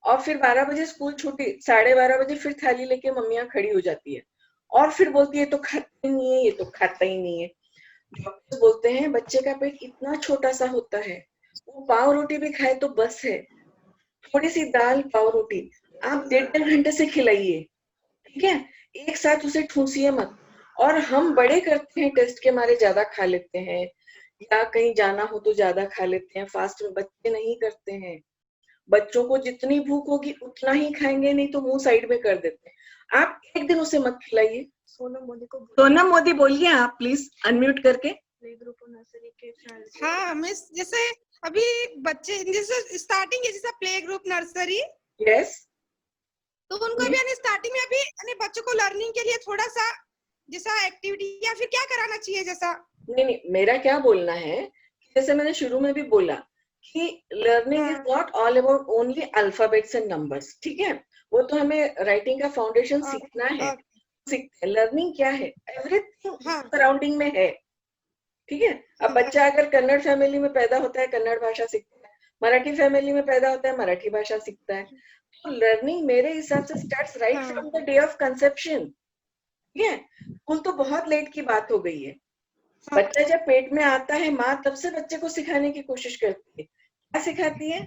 और फिर 12 बजे स्कूल छुट्टी, 12:30 बजे फिर थाली लेके मम्मियाँ खड़ी हो जाती है और फिर बोलती है तो खाता ही नहीं है, ये तो खाता ही नहीं है। डॉक्टर्स बोलते हैं बच्चे का पेट इतना छोटा सा होता है, वो पाव रोटी भी खाए तो बस है, थोड़ी सी दाल पाव रोटी आप 1.5 घंटे से खिलाइए, ठीक है, एक साथ उसे ठूसिए मत। और हम बड़े करते हैं, टेस्ट के मारे ज्यादा खा लेते हैं या कहीं जाना हो तो ज्यादा खा लेते हैं, फास्ट में। बच्चे नहीं करते हैं, बच्चों को जितनी भूख होगी उतना ही खाएंगे, नहीं तो मुंह साइड में कर देते हैं। आप एक दिन उसे मत खिलाइए। सोनम मोदी को सोनम मोदी बोलिए आप प्लीज अनम्यूट करके। प्ले ग्रुप और नर्सरी के चाइल्ड। हाँ मिस, जैसे अभी बच्चे जैसे स्टार्टिंग है, जैसे प्ले ग्रुप नर्सरी, यस, तो उनको भी यानी स्टार्टिंग में अभी यानी बच्चों को लर्निंग के लिए थोड़ा सा जैसा एक्टिविटी या फिर क्या कराना चाहिए जैसा? नहीं, मेरा क्या बोलना है, जैसे मैंने शुरू में भी बोला कि learning is not all about only alphabets and numbers, ठीक है, वो तो हमें राइटिंग का फाउंडेशन सीखना है, सीखते हैं। लर्निंग क्या है, एवरीथिंग सराउंडिंग में है, ठीक है। अब बच्चा अगर कन्नड़ फैमिली में पैदा होता है, कन्नड़ भाषा सीखता है, मराठी फैमिली में पैदा होता है, मराठी भाषा सीखता है। तो लर्निंग मेरे हिसाब से starts right from the day of conception, ठीक है। स्कूल तो बहुत लेट की बात हो गई है, बच्चा जब पेट में आता है, माँ तब से बच्चे को सिखाने की कोशिश करती है। क्या सिखाती है?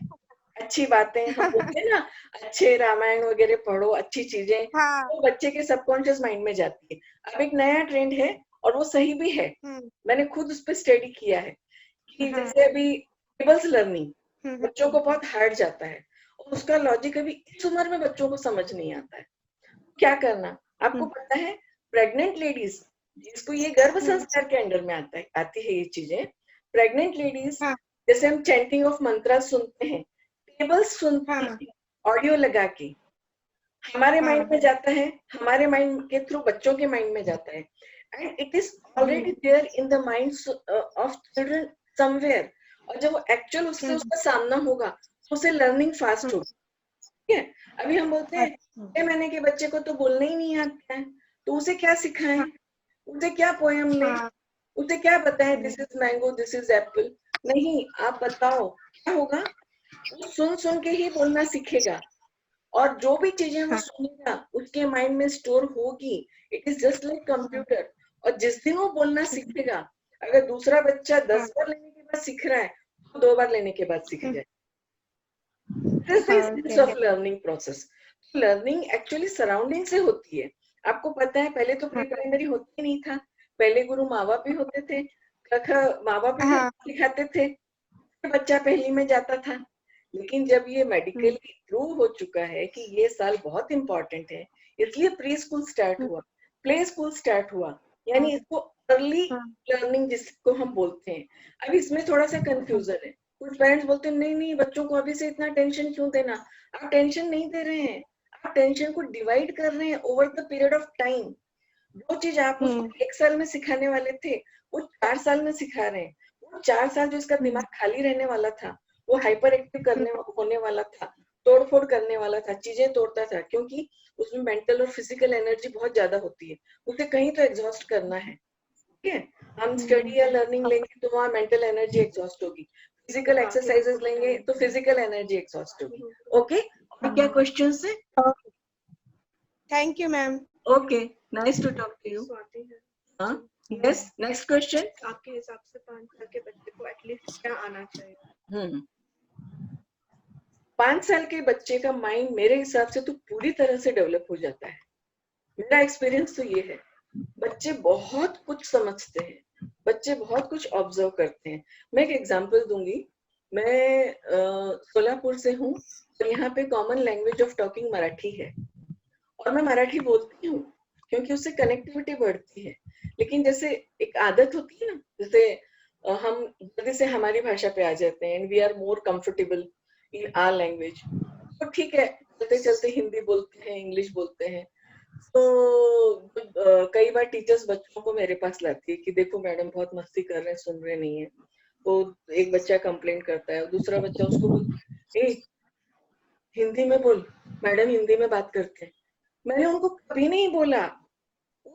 अच्छी बातें, हम बोलते हैं ना, अच्छे रामायण वगैरह पढ़ो, अच्छी चीजें, तो बच्चे के सबकॉन्शियस माइंड में जाती है। अब एक नया ट्रेंड है और वो सही भी है, मैंने खुद उस पर स्टडी किया है कि जैसे अभी टेबल्स लर्निंग बच्चों को बहुत हार्ड जाता है और उसका लॉजिक अभी इस उम्र में बच्चों को समझ नहीं आता है। क्या करना, आपको पता है, प्रेग्नेंट लेडीज जिसको ये गर्भ संस्कार के अंडर में आता है, आती है ये चीजें, प्रेग्नेंट लेडीज, जैसे हम चैंटिंग ऑफ मंत्रा सुनते हैं, टेबल्स सुनते हैं ऑडियो लगा के, हमारे माइंड में जाता है, हमारे माइंड के थ्रू बच्चों के माइंड में जाता है, and it is already there in the minds of children somewhere. और जब वो एक्चुअल उससे उसका सामना होगा तो उसे लर्निंग फास्ट होगी, ठीक है। अभी हम बोलते हैं 6 महीने के बच्चे को तो बोलना ही नहीं आता है, तो उसे क्या सिखाएं, उसे क्या पोएम में, उसे क्या बताएं, this is mango, this is Apple, नहीं, आप बताओ क्या होगा, वो सुन सुन के ही बोलना सीखेगा और जो भी चीजें वो सुनेगा उसके माइंड में स्टोर होगी। It is just like computer. और जिस दिन वो बोलना सीखेगा, अगर दूसरा बच्चा 10 बार लेने के बाद सीख रहा है तो 2 बार लेने के बाद सीख जाए। This is of learning process. Learning actually surrounding से होती है। आपको पता है पहले तो प्री प्राइमरी होता ही नहीं था, पहले गुरु माँ बाप ही होते थे, माँ बाप ही सिखाते थे, बच्चा पहली में जाता था। लेकिन जब ये मेडिकली प्रूव हो चुका है कि ये साल बहुत इंपॉर्टेंट है, इसलिए प्री स्कूल स्टार्ट हुआ, प्ले स्कूल स्टार्ट हुआ, यानी इसको अर्ली लर्निंग जिसको हम बोलते हैं। अब इसमें थोड़ा सा कंफ्यूजन है, कुछ पेरेंट्स बोलते हैं नहीं नहीं बच्चों को अभी से इतना टेंशन क्यों देना। आप टेंशन नहीं दे रहे हैं, आप टेंशन को डिवाइड कर रहे हैं over the period of time. जो चीज आप उसको 1 साल में सिखाने वाले थे वो 4 साल में सिखा रहे हैं। वो 4 साल जो इसका दिमाग खाली रहने वाला था, वो हाइपर एक्टिव होने वाला था, तोड़फोड़ करने वाला था, चीजें तोड़ता था, क्योंकि उसमें मेंटल और फिजिकल एनर्जी बहुत ज्यादा होती है, उसे कहीं तो एग्जॉस्ट करना है, ठीक है। हम स्टडी या लर्निंग लेंगे तो वहाँ मेंटल एनर्जी एग्जॉस्ट होगी, फिजिकल एक्सरसाइजेस लेंगे तो फिजिकल एनर्जी एग्जॉस्ट होगी, ओके। और क्या क्वेश्चन है? Thank you ma'am. Okay, nice to talk to you. Swati है। हाँ, यस, नेक्स्ट क्वेश्चन। आपके हिसाब से 5 साल के बच्चे को एटलीस्ट क्या आना चाहिए? 5 साल के बच्चे का माइंड मेरे हिसाब से तो पूरी तरह से डेवलप हो जाता है। मेरा एक्सपीरियंस तो ये है, बच्चे बहुत कुछ समझते हैं, बच्चे बहुत कुछ ऑब्जर्व करते हैं। मैं एक एग्जांपल दूंगी, मैं सोलापुर से हूँ, तो यहाँ पे common language of talking Marathi है और मैं मराठी बोलती हूँ क्योंकि उससे कनेक्टिविटी बढ़ती है। लेकिन जैसे एक आदत होती है ना, जैसे हम जल्दी से हमारी भाषा पे आ जाते हैं, and we are more comfortable our language. तो ठीक है, चलते चलते हिंदी बोलते हैं, इंग्लिश बोलते हैं। तो कई बार टीचर्स बच्चों को मेरे पास लाती है कि देखो मैडम बहुत मस्ती कर रहे हैं, सुन रहे नहीं है। तो एक बच्चा कंप्लेंट करता है, दूसरा बच्चा उसको बोलता है, ए हिंदी में बोल, मैडम हिंदी में बात करते हैं। मैंने उनको कभी नहीं बोला,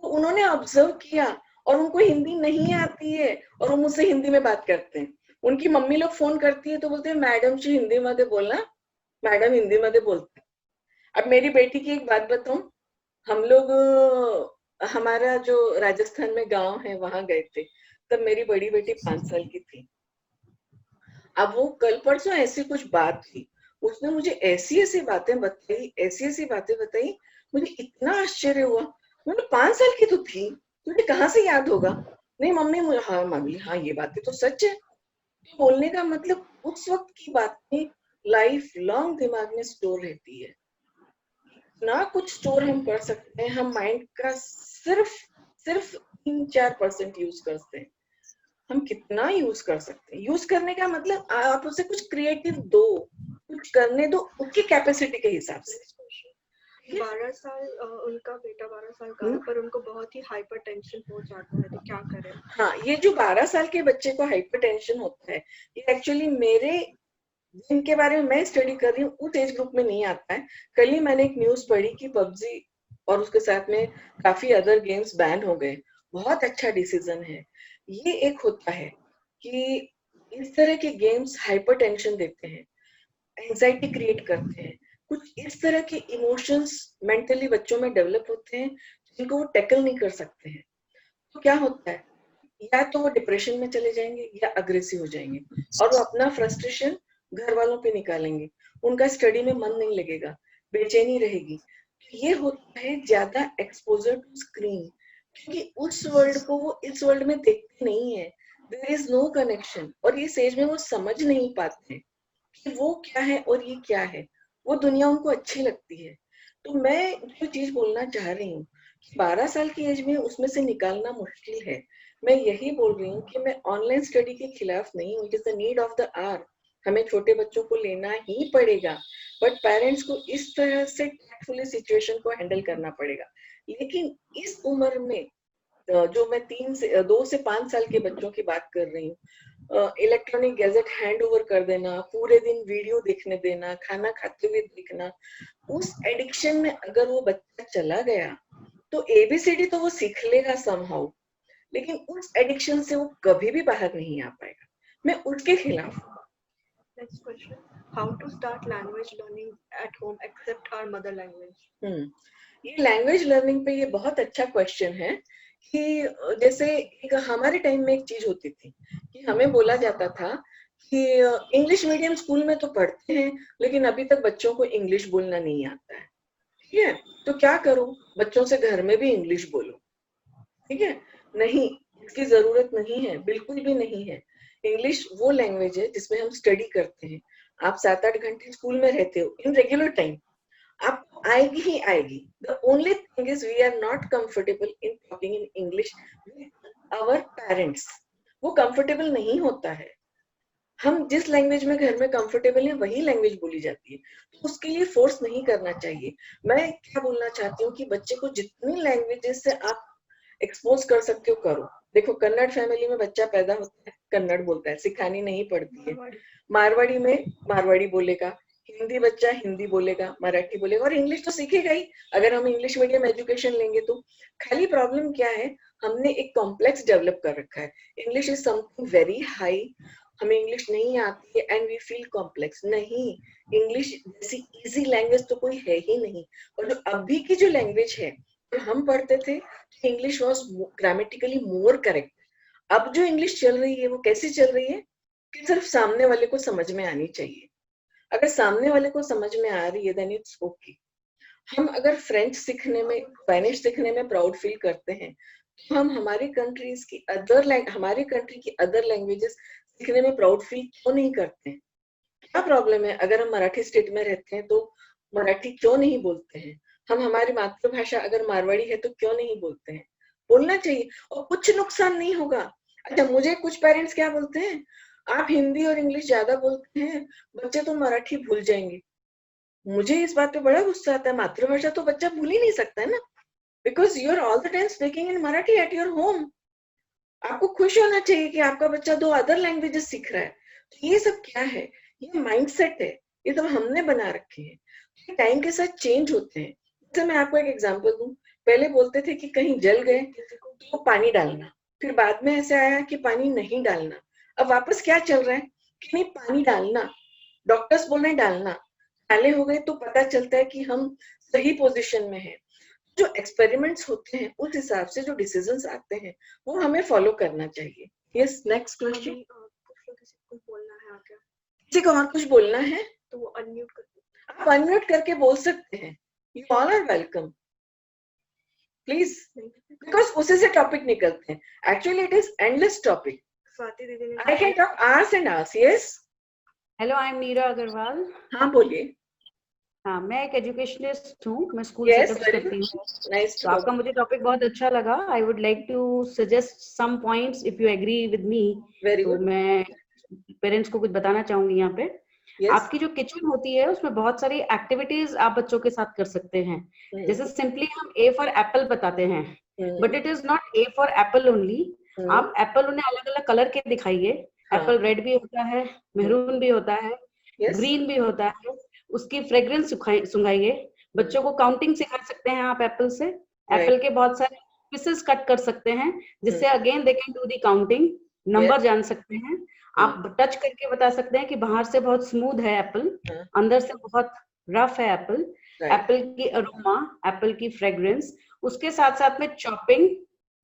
उन्होंने ऑब्जर्व किया और उनको हिंदी नहीं आती है और वो मुझसे हिंदी में बात करते हैं। उनकी मम्मी लोग फोन करती है तो बोलते हैं मैडम जी हिंदी मध्ये बोलना, मैडम हिंदी मध्ये बोलते। अब मेरी बेटी की एक बात बताऊं, हम लोग हमारा जो राजस्थान में गांव है वहां गए थे, तब मेरी बड़ी बेटी 5 साल की थी। अब वो कल परसों ऐसी कुछ बात थी, उसने मुझे ऐसी ऐसी बातें बताई, ऐसी ऐसी बातें बताई, मुझे इतना आश्चर्य हुआ। मैंने 5 साल की तो थी, तुझे कहाँ से याद होगा? नहीं मम्मी मुझे, हाँ मम्मी हाँ ये बातें तो सच है। बोलने का मतलब उस वक्त की बातें लाइफ लॉन्ग दिमाग में स्टोर रहती है। ना कुछ स्टोर हम कर सकते हैं, हम माइंड का सिर्फ सिर्फ 3-4% यूज करते हैं। हम कितना यूज कर सकते हैं? यूज करने का मतलब आप उसे कुछ क्रिएटिव दो, कुछ करने दो उसकी कैपेसिटी के हिसाब से। 12 साल उनका बेटा 12 साल का है, पर उनको बहुत ही हाइपर टेंशन हो जाता है, तो क्या करें? हाँ, ये जो 12 साल के बच्चे को हाइपर टेंशन होता है, ये एक्चुअली मेरे जिनके बारे में मैं स्टडी कर रही हूँ उस एज ग्रुप में नहीं आता है। कल ही मैंने एक न्यूज पढ़ी कि पबजी और उसके साथ में काफी अदर गेम्स बैन हो गए। बहुत अच्छा डिसीजन है। ये एक होता है कि इस तरह के गेम्स हाइपर टेंशन देते हैं, एंजाइटी क्रिएट करते हैं, कुछ इस तरह के इमोशंस मेंटली बच्चों में डेवलप होते हैं जिनको वो टैकल नहीं कर सकते हैं। तो क्या होता है, या तो वो डिप्रेशन में चले जाएंगे या अग्रेसिव हो जाएंगे और वो अपना फ्रस्ट्रेशन घर वालों पे निकालेंगे। उनका स्टडी में मन नहीं लगेगा, बेचैनी रहेगी। ये होता है ज्यादा एक्सपोजर टू स्क्रीन, क्योंकि उस वर्ल्ड को वो इस वर्ल्ड में देखते नहीं है। देयर इज नो कनेक्शन, और इस एज में वो समझ नहीं पाते कि वो क्या है और ये क्या है। वो दुनिया उनको अच्छी लगती है। तो मैं जो चीज बोलना चाह रही हूँ, 12 साल की एज में उसमें से निकालना मुश्किल है। मैं यही बोल रही हूँ कि मैं ऑनलाइन स्टडी के खिलाफ नहीं हूँ, it is the need of the hour. हमें छोटे बच्चों को लेना ही पड़ेगा, बट पेरेंट्स को इस तरह से टैक्टफुली सिचुएशन को हैंडल करना पड़ेगा। लेकिन इस उम्र में जो मैं 2 से 5 साल के बच्चों की बात कर रही हूँ, इलेक्ट्रॉनिक गैजेट हैंड ओवर कर देना, पूरे दिन वीडियो देखने देना, खाना खाते हुए देखना, उस एडिक्शन में अगर वो बच्चा चला गया तो एबीसीडी तो वो सीख लेगा समहाउ, लेकिन उस एडिक्शन से वो कभी भी बाहर नहीं आ पाएगा। मैं उसके खिलाफ हूँ। Next question. How to start language learning at home except our mother language? ये लैंग्वेज लर्निंग पे ये बहुत अच्छा क्वेश्चन है कि जैसे एक हमारे टाइम में एक चीज होती थी कि हमें बोला जाता था कि इंग्लिश मीडियम स्कूल में तो पढ़ते हैं लेकिन अभी तक बच्चों को इंग्लिश बोलना नहीं आता है। ठीक है, तो क्या करो, बच्चों से घर में भी इंग्लिश बोलो। ठीक है, नहीं, इसकी जरूरत नहीं है, बिल्कुल भी नहीं है। इंग्लिश वो लैंग्वेज है जिसमें हम स्टडी करते हैं। आप 7-8 घंटे स्कूल में रहते हो इन रेगुलर टाइम, आपको आएगी ही आएगी। The only thing is we are not comfortable in talking in English with our parents. वो कंफर्टेबल नहीं होता है। हम जिस लैंग्वेज में घर में कंफर्टेबल है वही लैंग्वेज बोली जाती है, तो उसके लिए फोर्स नहीं करना चाहिए। मैं क्या बोलना चाहती हूँ कि बच्चे को जितनी लैंग्वेजेस से आप एक्सपोज कर सकते हो करो। देखो, कन्नड़ फैमिली में बच्चा पैदा होता है कन्नड़ बोलता है, सिखानी नहीं पड़ती है। मारवाड़ी में मारवाड़ी बोलेगा, हिंदी बच्चा हिंदी बोलेगा, मराठी बोलेगा, और इंग्लिश तो सीखेगा ही अगर हम इंग्लिश मीडियम एजुकेशन लेंगे तो। खाली प्रॉब्लम क्या है, हमने एक कॉम्प्लेक्स डेवलप कर रखा है। English is something very high, हमें इंग्लिश नहीं आती है एंड वी फील कॉम्प्लेक्स। नहीं, इंग्लिश जैसी इजी लैंग्वेज तो कोई है ही नहीं। और जो अभी की जो लैंग्वेज है, जो हम पढ़ते थे, English was grammatically more correct. अब जो इंग्लिश चल रही है वो कैसी चल रही है कि सिर्फ सामने वाले को समझ में आनी चाहिए। अगर सामने वाले को समझ में आ रही है देन इट्स ओके। हम अगर फ्रेंच सीखने में, स्पेनिश सीखने में प्राउड फील करते हैं, तो हम हमारी कंट्री की अदर लैंग्वेजेस सीखने में प्राउड फील क्यों नहीं करते हैं? क्या प्रॉब्लम है? अगर हम मराठी स्टेट में रहते हैं तो मराठी क्यों नहीं बोलते हैं? हम हमारी मातृभाषा अगर मारवाड़ी है तो क्यों नहीं बोलते हैं? बोलना चाहिए और कुछ नुकसान नहीं होगा। अच्छा, मुझे कुछ पेरेंट्स क्या बोलते हैं, आप हिंदी और इंग्लिश ज्यादा बोलते हैं, बच्चे तो मराठी भूल जाएंगे। मुझे इस बात पे बड़ा गुस्सा आता है। मातृभाषा तो बच्चा भूल ही नहीं सकता है ना, because you are all the time speaking in Marathi at your home. आपको खुश होना चाहिए कि आपका बच्चा 2 अदर लैंग्वेजेस सीख रहा है। तो ये सब क्या है? ये माइंडसेट है, ये सब हमने बना रखे हैं, टाइम के साथ चेंज होते हैं। जैसे मैं आपको एक एग्जांपल दूं, पहले बोलते थे कि कहीं जल गए तो पानी डालना, फिर बाद में ऐसे आया कि पानी नहीं डालना। अब वापस क्या चल रहा है कि नहीं, पानी डालना। डॉक्टर्स बोल रहे हैं डालना। डाले हो गए तो पता चलता है कि हम सही पोजीशन में हैं। जो एक्सपेरिमेंट्स होते हैं उस हिसाब से जो डिसीजंस आते हैं वो हमें फॉलो करना चाहिए। Yes, next question. किसी को बोलना है आगे किसी को और कुछ बोलना है तो वो अनम्यूट कर आप अनम्यूट करके बोल सकते हैं। You all are welcome, please, because उसी से टॉपिक निकलते हैं। Actually it is endless topic. Swati दीदी ने I can talk hours and hours. Yes, hello, I am Neera Agarwal. हाँ बोलिए। हाँ, मैं एक एजुकेशनिस्ट हूँ, मैं स्कूल यस, सेटअप्स वेरी करती गुड, हूँ। नाइस। तो आपका मुझे टॉपिक बहुत अच्छा लगा। I would like to suggest some points if you agree with me. Very तो गुड। मैं पेरेंट्स को कुछ बताना चाहूंगी यहाँ पे। यस, आपकी जो किचन होती है उसमें बहुत सारी एक्टिविटीज आप बच्चों के साथ कर सकते हैं। जैसे सिंपली हम ए फॉर एप्पल बताते हैं, but it is not A for Apple only. आप एप्पल उन्हें अलग अलग कलर के दिखाइए। एप्पल रेड भी होता है, मेहरून भी होता है, ग्रीन भी होता है। उसकी फ्रेग्रेंस सुंघाइए। बच्चों को काउंटिंग सिखा सकते हैं आप एप्पल से। एप्पल के बहुत सारे पीसेस कट कर सकते हैं, जिससे again they can do the counting, number जान सकते हैं। आप टच करके बता सकते हैं कि बाहर से बहुत स्मूथ है एप्पल, अंदर से बहुत रफ है एप्पल। एप्पल की अरोमा, एप्पल की फ्रेग्रेंस, उसके साथ साथ में चॉपिंग,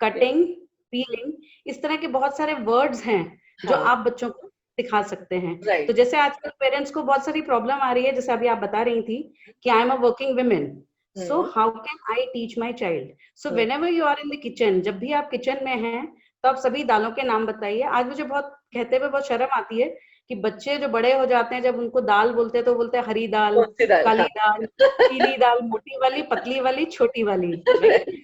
कटिंग, पीलिंग, इस तरह के बहुत सारे वर्ड्स हैं जो आप बच्चों को सिखा सकते हैं। तो जैसे आजकल पेरेंट्स को बहुत सारी प्रॉब्लम आ रही है, जैसे अभी आप बता रही थी कि I am a working women, so how can I teach my child. So whenever you are in the kitchen, जब भी आप किचन में हैं तो आप सभी दालों के नाम बताइए। आज मुझे बहुत कहते हुए बहुत शर्म आती है कि बच्चे जो बड़े हो जाते हैं, जब उनको दाल बोलते हैं तो बोलते हैं हरी दाल, काली दाल, पीली दाल, मोटी वाली, पतली वाली, छोटी वाली।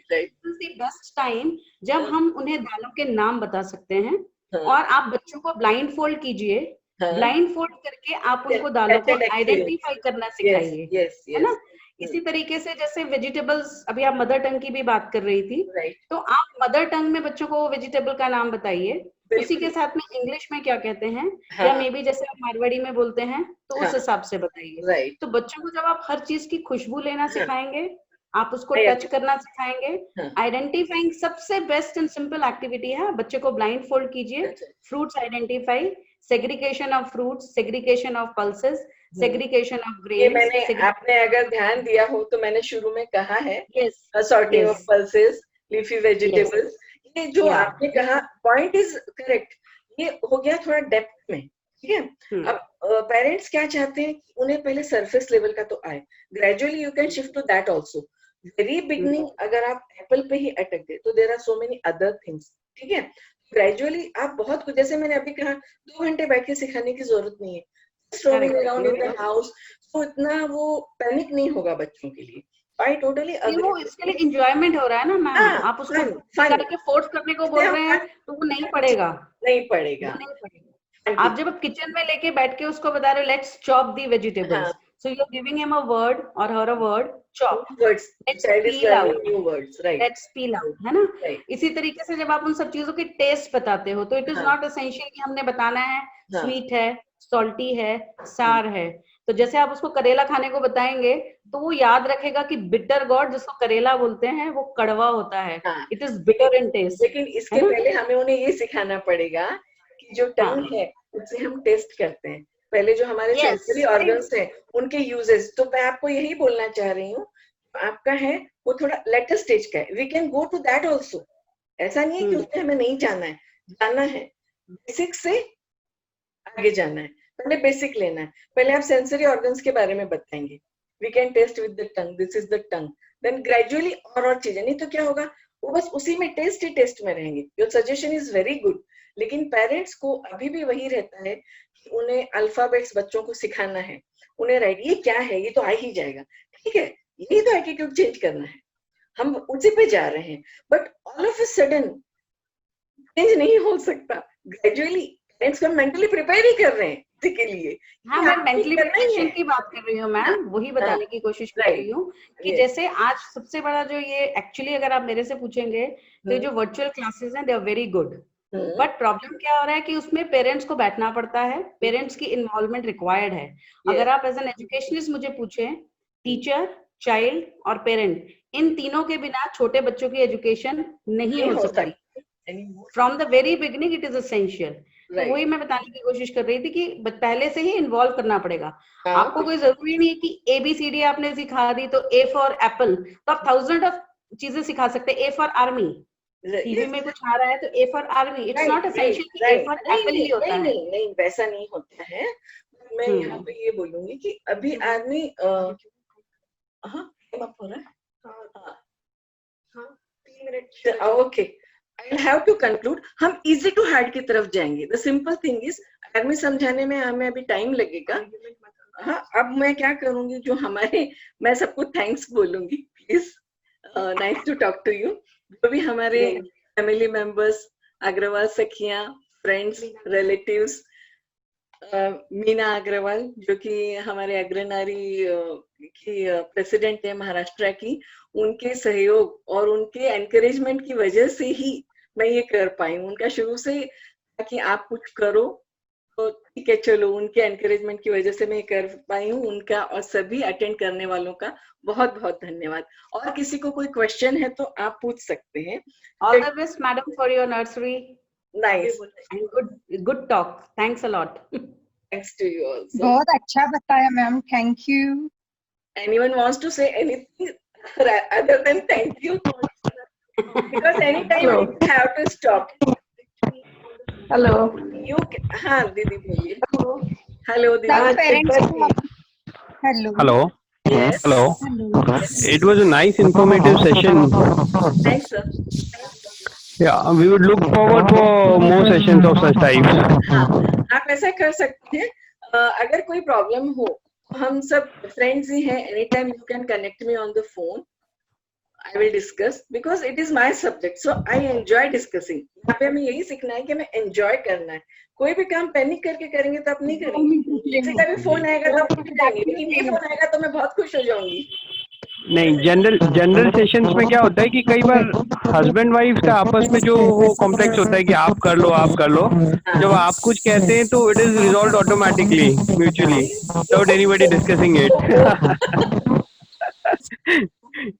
बेस्ट टाइम जब हम उन्हें दालों के नाम बता सकते हैं। और आप बच्चों को ब्लाइंड फोल्ड कीजिए। ब्लाइंड फोल्ड करके आप उनको दालों को आइडेंटिफाई करना सिखाइए, है ना। इसी तरीके से जैसे वेजिटेबल्स, अभी आप मदर टंग की भी बात कर रही थी, तो आप मदर टंग में बच्चों को वेजिटेबल का नाम बताइए। उसी के साथ में इंग्लिश में क्या कहते हैं, या मे बी जैसे आप मारवाड़ी में बोलते हैं तो उस हिसाब से बताइए। तो बच्चों को जब आप हर चीज की खुशबू लेना सिखाएंगे, आप उसको टच करना सिखाएंगे। आइडेंटिफाइंग सबसे बेस्ट एंड सिंपल एक्टिविटी है। बच्चे को ब्लाइंड फोल्ड कीजिए, fruits identify, segregation of fruits, segregation of pulses, segregation of grains. मैंने आपने अगर ध्यान दिया हो तो मैंने शुरू में कहा है, sorting of pulses, leafy vegetables. ये जो आपने कहा पॉइंट इज करेक्ट। ये हो गया थोड़ा डेप्थ में, ठीक है। अब पेरेंट्स क्या चाहते हैं, उन्हें पहले सरफेस लेवल का तो आए, gradually you can shift to that also. Very beginning अगर आप एप्पल पे ही अटक गए तो there are so many other things, ठीक है। ग्रेजुअली आप बहुत कुछ, जैसे मैंने अभी कहा 2 घंटे बैठ के सिखाने की जरूरत नहीं है। Roaming around in the house, तो इतना वो पैनिक नहीं होगा बच्चों के लिए। I totally agree. वो इसके लिए एंजॉयमेंट हो रहा है ना मैम। आप उसको करके फोर्स करने को बोल रहे हैं तो वो नहीं पड़ेगा। आप जब किचन में लेके बैठ के उसको बता रहे हो let's chop the vegetables, so you are giving him a word और her a word, chop, let's peel out, let's peel out, है ना। इसी तरीके से जब आप उन सब चीजों के टेस्ट बताते हो तो इट इज नॉट एसेंशियल कि हमने बताना है स्वीट है, सॉल्टी है, सार है। तो जैसे आप उसको करेला खाने को बताएंगे तो वो याद रखेगा कि बिटर गॉड, जिसको करेला बोलते हैं, वो कड़वा होता है। It is bitter in taste. लेकिन इसके पहले हमें उन्हें ये सिखाना पड़ेगा कि जो टंग है उससे हम टेस्ट करते हैं। पहले जो हमारे सेंसरी ऑर्गन्स हैं उनके यूजेस। तो मैं आपको यही बोलना चाह रही हूँ, आपका है वो थोड़ा लेटर स्टेज का है। We can go to that also. ऐसा नहीं है कि उसमें हमें नहीं जाना है, जाना है। बेसिक से आगे जाना है, पहले बेसिक लेना है। पहले आप सेंसरी ऑर्गन्स के बारे में बताएंगे। We can taste with the tongue, this is the tongue. Then gradually और चीजें। नहीं तो क्या होगा, वो बस उसी में टेस्ट में रहेंगे। Your suggestion is very good, लेकिन पेरेंट्स को अभी भी वही रहता है कि उन्हें अल्फाबेट्स बच्चों को सिखाना है। उन्हें राइट ये क्या है, ये तो आ ही जाएगा, ठीक है। यही तो एटीट्यूड चेंज करना है, हम उसी पे जा रहे हैं। But all of a sudden change नहीं हो सकता। ग्रेजुअली पेरेंट्स को मेंटली प्रिपेयर ही कर रहे हैं के लिए। हाँ, मैं मेंटली प्रिपरेशन की बात कर रही हूँ मैम, वही बताने की कोशिश कर रही हूँ कि जैसे आज सबसे बड़ा जो ये एक्चुअली अगर आप मेरे से पूछेंगे तो जो वर्चुअल क्लासेस हैं they are very good, but problem क्या हो रहा है कि उसमें पेरेंट्स को बैठना पड़ता है, पेरेंट्स की इन्वॉल्वमेंट रिक्वायर्ड है। अगर आप एज एन एजुकेशनिस्ट मुझे पूछें, टीचर, चाइल्ड और पेरेंट, इन तीनों के बिना छोटे बच्चों की एजुकेशन नहीं हो सकती। From the very beginning it is essential. तो वही मैं बताने की कोशिश कर रही थी कि पहले से ही इन्वॉल्व करना पड़ेगा। आपको कोई जरूरी नहीं है कि ABCD आपने सिखा दी तो A फॉर एप्पल, तो आप 1000 ऑफ चीजें सिखा सकते हैं। A फॉर आर्मी, टीवी में कुछ आ रहा है तो A for army, it's not essential कि A फॉर एप्पल ही होता है। नहीं, वैसा नहीं होता है। मैं यहाँ पे ये बोलूंगी कि अभी आदमी हो रहा है, हाँ 3 minute, okay, I'll have to conclude। हम easy to hard की तरफ जाएंगे। The simple thing is, आदमी समझाने में हमें अभी टाइम लगेगा। हाँ, अब मैं क्या करूंगी, जो हमारे, मैं सबको थैंक्स बोलूंगी, please, nice to talk to you. जो भी हमारे फैमिली मेंबर्स, अग्रवाल सखियां, फ्रेंड्स, रिलेटिव्स, मीना अग्रवाल जो कि हमारे अग्रनारी की प्रेसिडेंट है महाराष्ट्र की, उनके सहयोग और उनके एनकरेजमेंट की वजह से ही मैं ये कर पाई हूँ। उनका शुरू से कि आप कुछ करो तो ठीक है चलो, उनके एनकरेजमेंट की वजह से मैं कर पाई हूँ। उनका और सभी अटेंड करने वालों का बहुत बहुत धन्यवाद। और किसी को कोई क्वेश्चन है तो आप पूछ सकते हैं। All the best madam for your nursery. Nice and good talk, thanks a lot. Thanks to you also. बहुत अच्छा बताया ma'am, thank you. Anyone wants to say anything other than thank you? Because anytime you have to stop. Hello, You हाँ दीदी बोलिए। Hello दीदी। Hello Hello. Yes. Hello. Hello. It was a nice informative session. Thanks sir. Yeah, we would look forward for more sessions of such types. हाँ, आप ऐसा कर सकते हैं। अगर कोई प्रॉब्लम हो, हम सब फ्रेंड्स ही हैं। Any time you can connect me on the phone. I will discuss because it is my subject, so I enjoy discussing। यहाँ पे हमें यही सीखना है कि हमें enjoy करना है। कोई भी काम पैनिक करके करेंगे तो आप नहीं करेंगे। किसी का भी फोन आएगा तो आप नहीं करेंगे, लेकिन ये फोन आएगा तो मैं बहुत खुश हो जाऊंगी। नहीं, जनरल सेशंस में क्या होता है कि कई बार हस्बैंड वाइफ का आपस में जो वो कॉम्प्लेक्स होता है कि आप कर लो आप कर लो, जब आप कुछ कहते हैं तो it is resolved automatically mutually without anybody discussing it.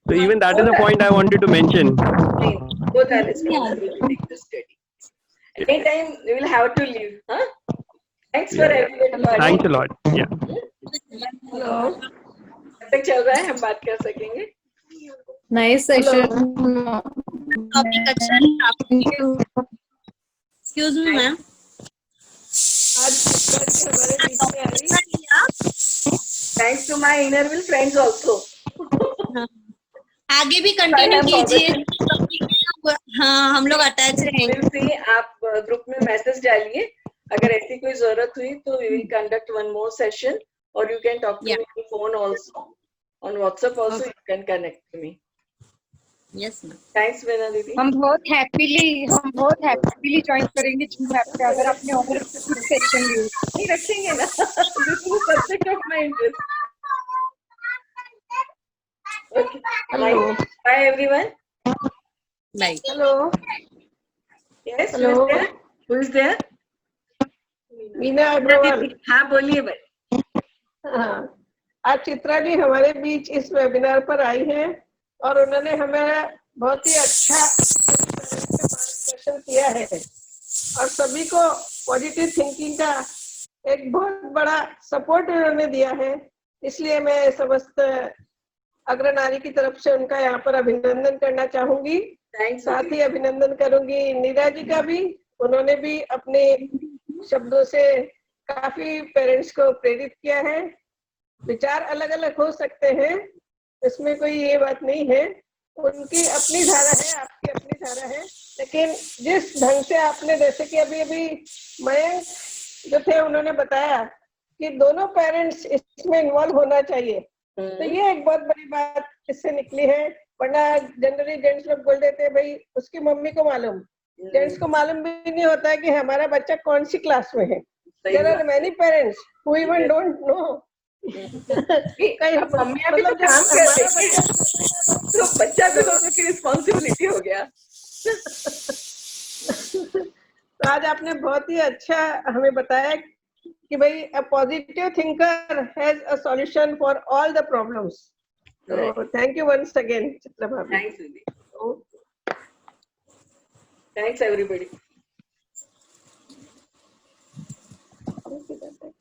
So even that is a point I wanted to mention. Both are responsible to take the study. Anytime we will have to leave, huh? Thanks for everybody. Thanks a lot. Yeah. Hello, जब तक चल रहा है हम बात कर सकेंगे। Nice session. Topic अच्छा है। एक्सक्यूज मी मैम, आज हमारे बीच में आई। Thanks to my inner will friends also. आगे भी कंटिन्यू कीजिए। हाँ, हम लोग अटैच रहेंगे। आप ग्रुप में मैसेज डालिए, अगर ऐसी कोई जरूरत हुई तो we will conduct one more session, or you can talk to me on phone also, on WhatsApp also you can connect to me. Yes ma'am. Thanks Meena दीदी। हम बहुत हैप्पीली ज्वाइन करेंगे आपके, अगर आपने और सेशन ली नहीं रखेंगे ना। This is the subject of my interest. Okay. Bye everyone. Bye. Hello, Yes. Hello. Who is there? Meena Agarwal. हाँ बोलिए भाई। हाँ, आज चित्रा जी हमारे बीच इस वेबिनार पर आई हैं और उन्होंने हमें बहुत ही अच्छा मार्गदर्शन किया है और सभी को पॉजिटिव थिंकिंग का एक बहुत बड़ा सपोर्ट उन्होंने दिया है। इसलिए मैं समस्त अग्रनारी की तरफ से उनका यहाँ पर अभिनंदन करना चाहूंगी। साथ ही अभिनंदन करूंगी नीरा जी का भी। उन्होंने भी अपने शब्दों से काफी पेरेंट्स को प्रेरित किया है। विचार अलग अलग हो सकते हैं, इसमें कोई ये बात नहीं है। उनकी अपनी धारा है, आपकी अपनी धारा है, लेकिन जिस ढंग से आपने, जैसे कि अभी मयंक जो थे उन्होंने बताया कि दोनों पेरेंट्स इसमें इन्वॉल्व होना चाहिए, तो ये एक बहुत बड़ी बात इससे निकली है। वरना जनरली जेंट्स लोग बोल देते हैं भाई उसकी मम्मी को मालूम, जेंट्स को मालूम भी नहीं होता है कि हमारा बच्चा कौन सी क्लास में है. There are many parents who even don't know. कई मम्मियाँ भी तो मतलब जब काम कर हमारा रही बच्चा तो बच्चा तो दोनों की रिस्पॉन्सिबिलिटी हो गया. तो आज आपने बहुत ही अच्छा हमें बताया कि भाई a positive thinker has a solution for all the problems. So thank you once again, Chitra Bhabhi. Thanks, Vidhi. Thanks, everybody. Okay.